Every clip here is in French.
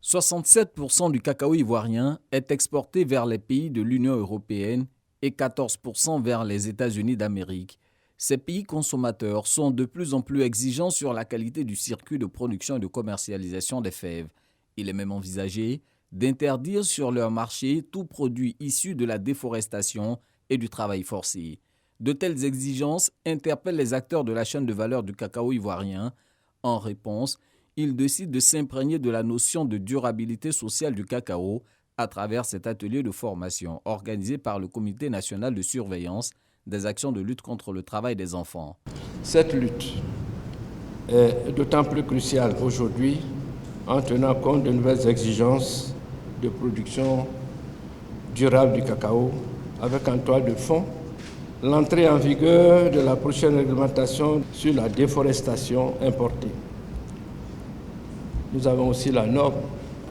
67% du cacao ivoirien est exporté vers les pays de l'Union européenne et 14% vers les États-Unis d'Amérique. Ces pays consommateurs sont de plus en plus exigeants sur la qualité du circuit de production et de commercialisation des fèves. Il est même envisagé d'interdire sur leur marché tout produit issu de la déforestation et du travail forcé. De telles exigences interpellent les acteurs de la chaîne de valeur du cacao ivoirien. En réponse, ils décident de s'imprégner de la notion de durabilité sociale du cacao à travers cet atelier de formation organisé par le Comité national de surveillance des actions de lutte contre le travail des enfants. Cette lutte est d'autant plus cruciale aujourd'hui en tenant compte de nouvelles exigences de production durable du cacao, avec en toile de fond l'entrée en vigueur de la prochaine réglementation sur la déforestation importée. Nous avons aussi la norme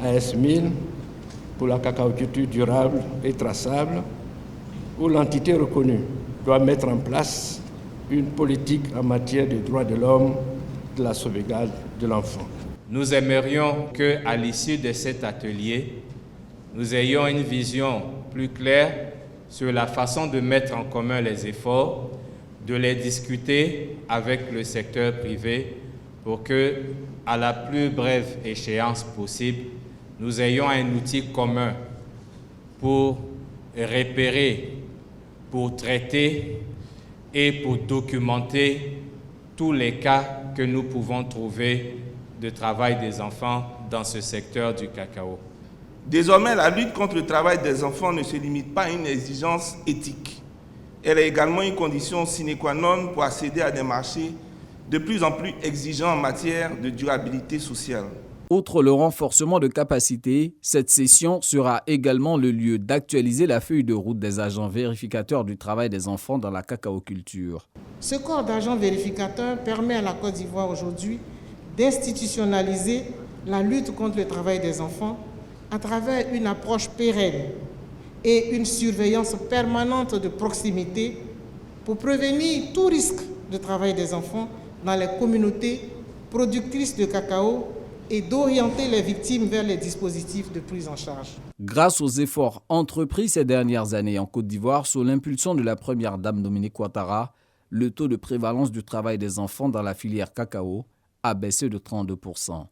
AS1000 pour la cacaoculture durable et traçable, où l'entité reconnue doit mettre en place une politique en matière de droits de l'homme, de la sauvegarde de l'enfant. Nous aimerions qu'à l'issue de cet atelier, nous ayons une vision plus claire sur la façon de mettre en commun les efforts, de les discuter avec le secteur privé pour que, à la plus brève échéance possible, nous ayons un outil commun pour repérer, pour traiter et pour documenter tous les cas que nous pouvons trouver de travail des enfants dans ce secteur du cacao. Désormais, la lutte contre le travail des enfants ne se limite pas à une exigence éthique. Elle est également une condition sine qua non pour accéder à des marchés de plus en plus exigeants en matière de durabilité sociale. Outre le renforcement de capacités, cette session sera également le lieu d'actualiser la feuille de route des agents vérificateurs du travail des enfants dans la cacaoculture. Ce corps d'agents vérificateurs permet à la Côte d'Ivoire aujourd'hui d'institutionnaliser la lutte contre le travail des enfants à travers une approche pérenne et une surveillance permanente de proximité pour prévenir tout risque de travail des enfants dans les communautés productrices de cacao et d'orienter les victimes vers les dispositifs de prise en charge. Grâce aux efforts entrepris ces dernières années en Côte d'Ivoire sous l'impulsion de la première dame Dominique Ouattara, le taux de prévalence du travail des enfants dans la filière cacao a baissé de 32%.